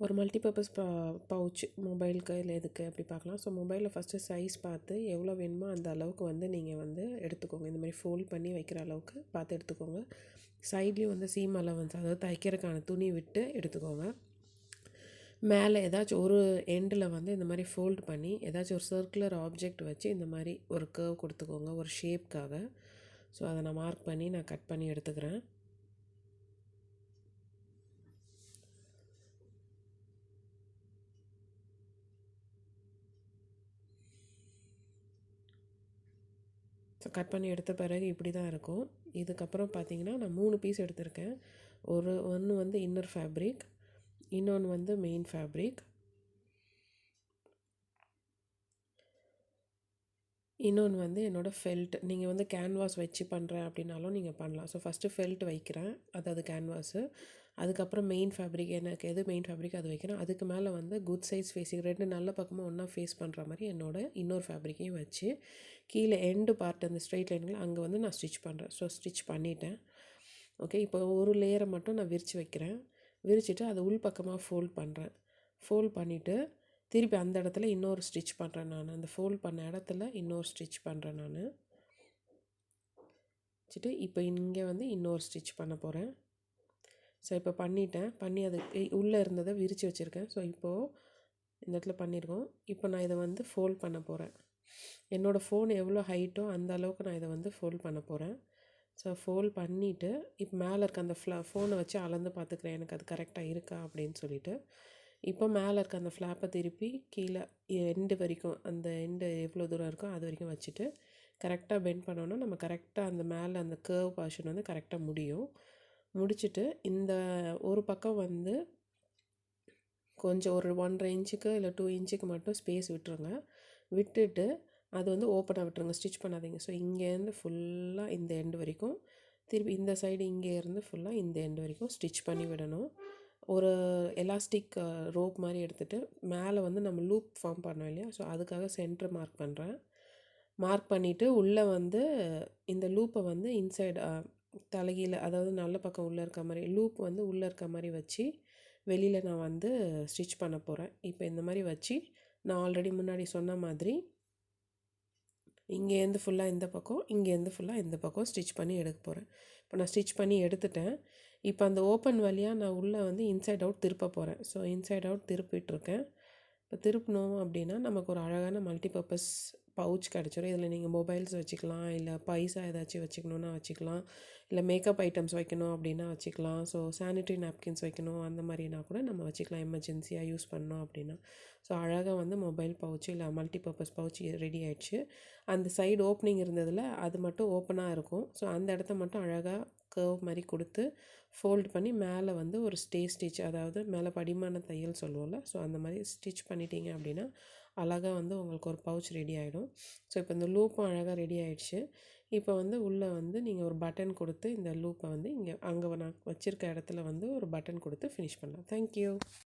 ஒரு multipurpose pouch மொபைலுக்கு இல்லை எதுக்கு அப்படி பார்க்கலாம். ஸோ மொபைலில் ஃபஸ்ட்டு சைஸ் பார்த்து எவ்வளோ வேணுமோ அந்த அளவுக்கு வந்து நீங்கள் வந்து எடுத்துக்கோங்க. இந்த மாதிரி ஃபோல்ட் பண்ணி வைக்கிற அளவுக்கு பார்த்து எடுத்துக்கோங்க. சைட்லேயும் வந்து சீம் அலவன்ஸ், அதாவது தைக்கிறதுக்கான துணி விட்டு எடுத்துக்கோங்க. மேலே ஏதாச்சும் ஒரு எண்டில் வந்து இந்த மாதிரி ஃபோல்ட் பண்ணி ஏதாச்சும் ஒரு சர்க்குலர் ஆப்ஜெக்ட் வச்சு இந்த மாதிரி ஒரு கர்வ் கொடுத்துக்கோங்க, ஒரு ஷேப்காக. ஸோ அதை நான் மார்க் பண்ணி நான் கட் பண்ணி எடுத்துக்கிறேன். ஸோ கட் பண்ணி எடுத்த பிறகு இப்படி தான் இருக்கும். இதுக்கப்புறம் பார்த்தீங்கன்னா நான் 3 பீஸ் எடுத்திருக்கேன். ஒன்று வந்து இன்னர் ஃபேப்ரிக், இன்னொன்று வந்து மெயின் ஃபேப்ரிக், இன்னொன்று வந்து என்னோடய ஃபெல்ட். நீங்கள் வந்து கேன்வாஸ் வச்சு பண்ணுறேன் அப்படின்னாலும் நீங்கள் பண்ணலாம். ஸோ ஃபஸ்ட்டு ஃபெல்ட் வைக்கிறேன், அதாவது கேன்வாஸு. அதுக்கப்புறம் மெயின் ஃபேப்ரிக், எனக்கு எது மெயின் ஃபேப்ரிக் அது வைக்கிறேன். அதுக்கு மேலே வந்து குட் சைஸ் ஃபேஸிங் 2 நல்ல பக்கமாக ஒன்றா ஃபேஸ் பண்ணுற மாதிரி என்னோடய இன்னொரு ஃபேப்ரிக்கையும் வச்சு கீழே எண்டு பார்ட் அந்த ஸ்ட்ரெயிட் லைன்கள் அங்கே வந்து நான் ஸ்டிச் பண்ணுறேன். ஸோ ஸ்டிச் பண்ணிட்டேன். ஓகே, இப்போ ஒரு லேயரை மட்டும் நான் விரித்து வைக்கிறேன். விரிச்சிட்டு அதை உள் பக்கமாக ஃபோல்ட் பண்ணுறேன். ஃபோல்ட் பண்ணிவிட்டு திருப்பி அந்த இடத்துல இன்னொரு ஸ்டிச் பண்ணுறேன் நான். அந்த ஃபோல்ட் பண்ண இடத்துல இன்னொரு ஸ்டிச் பண்ணுறேன் நான். வச்சுட்டு இப்போ இங்கே வந்து இன்னொரு ஸ்டிச் பண்ண போகிறேன். ஸோ இப்போ பண்ணிட்டேன். பண்ணி அது உள்ளே இருந்ததை விரித்து வச்சுருக்கேன். ஸோ இப்போது இந்த இடத்துல பண்ணியிருக்கோம். இப்போ நான் இதை வந்து ஃபோல்ட் பண்ண போகிறேன். என்னோடய ஃபோன் எவ்வளோ ஹைட்டோ அந்த அளவுக்கு நான் இதை வந்து ஃபோல்ட் பண்ண போகிறேன். ஸோ ஃபோல்ட் பண்ணிவிட்டு இப்போ மேலே இருக்க அந்த ஃபோனை வச்சு அளந்து பார்த்துக்கிறேன் எனக்கு அது கரெக்டாக இருக்கா அப்படின்னு சொல்லிவிட்டு. இப்போ மேலே இருக்க அந்த ஃப்ளாப்பை திருப்பி கீழே எண்டு வரைக்கும், அந்த எண்டு எவ்வளோ தூரம் இருக்கோ அது வரைக்கும் வச்சுட்டு கரெக்டாக பெண்ட் பண்ணோன்னா நம்ம கரெக்டாக அந்த மேலே அந்த கர்வ் போர்ஷன் வந்து கரெக்டாக முடியும். முடிச்சுட்டு இந்த ஒரு பக்கம் வந்து கொஞ்சம் ஒரு 1.5 இன்ச்சுக்கு இல்லை 2 இன்ச்சுக்கு மட்டும் ஸ்பேஸ் விட்டுருங்க. விட்டுட்டு அது வந்து ஓப்பனாக விட்டுருங்க, ஸ்டிச் பண்ணாதீங்க. ஸோ இங்கேருந்து ஃபுல்லாக இந்த எண்டு வரைக்கும், திருப்பி இந்த சைடு இங்கேருந்து ஃபுல்லாக இந்த எண்டு வரைக்கும் ஸ்டிச் பண்ணி விடணும். ஒரு எலாஸ்டிக் ரோப் மாதிரி எடுத்துகிட்டு மேலே வந்து நம்ம லூப் ஃபார்ம் பண்ணோம் இல்லையா, ஸோ அதுக்காக சென்டர் மார்க் பண்ணுறேன். மார்க் பண்ணிவிட்டு உள்ளே வந்து இந்த லூப்பை வந்து இன்சைடு தலைகீழ, அதாவது நல்ல பக்கம் உள்ளே இருக்க மாதிரி லூப் வந்து உள்ளே இருக்க மாதிரி வச்சு வெளியில் நான் வந்து ஸ்டிச் பண்ண போகிறேன். இப்போ இந்த மாதிரி வச்சு நான் ஆல்ரெடி முன்னாடி சொன்ன மாதிரி இங்கேருந்து ஃபுல்லாக இந்த பக்கம், இங்கேருந்து ஃபுல்லாக இந்த பக்கம் ஸ்டிச் பண்ணி எடுக்க போகிறேன். இப்போ நான் ஸ்டிச் பண்ணி எடுத்துட்டேன். இப்போ அந்த ஓப்பன் வழியாக நான் உள்ளே வந்து இன்சைட் அவுட் திருப்ப போகிறேன். ஸோ இன்சைட் அவுட் திருப்பிட்டுருக்கேன். இப்போ திருப்பினோம் அப்படின்னா நமக்கு ஒரு அழகான மல்டிபர்பஸ் பவுச் கிடச்சிரும். இதில் நீங்கள் மொபைல்ஸ் வச்சுக்கலாம், இல்லை பைசா ஏதாச்சும் வச்சுக்கணுன்னா வச்சுக்கலாம், இல்லை மேக்கப் ஐட்டம்ஸ் வைக்கணும் அப்படின்னா வச்சுக்கலாம். ஸோ சானிட்ரி நாப்கின்ஸ் வைக்கணும் அந்த மாதிரினா கூட நம்ம வச்சுக்கலாம், எமர்ஜென்சியாக யூஸ் பண்ணோம் அப்படின்னா. ஸோ அழகாக வந்து மொபைல் பவுச்சு இல்லை மல்டிபர்பஸ் பவுச் ரெடி ஆகிடுச்சு. அந்த சைடு ஓப்பனிங் இருந்ததில் அது மட்டும் ஓப்பனாக இருக்கும். ஸோ அந்த இடத்த மட்டும் அழகாக கர்வ் மாதிரி கொடுத்து ஃபோல்ட் பண்ணி மேலே வந்து ஒரு ஸ்டிச், அதாவது மேலே படிமான தையல் சொல்லுவோம்ல, ஸோ அந்த மாதிரி ஸ்டிச் பண்ணிட்டீங்க அப்படின்னா அழகாக வந்து உங்களுக்கு ஒரு பவுச் ரெடி ஆகிடும். ஸோ இப்போ இந்த லூப்பும் அழகாக ரெடி ஆகிடுச்சு. இப்போ வந்து உள்ளே வந்து நீங்கள் ஒரு பட்டன் கொடுத்து இந்த லூப்பை வந்து அங்கே நான் வச்சுருக்க இடத்துல வந்து ஒரு பட்டன் கொடுத்து ஃபினிஷ் பண்ணலாம். தேங்க்யூ.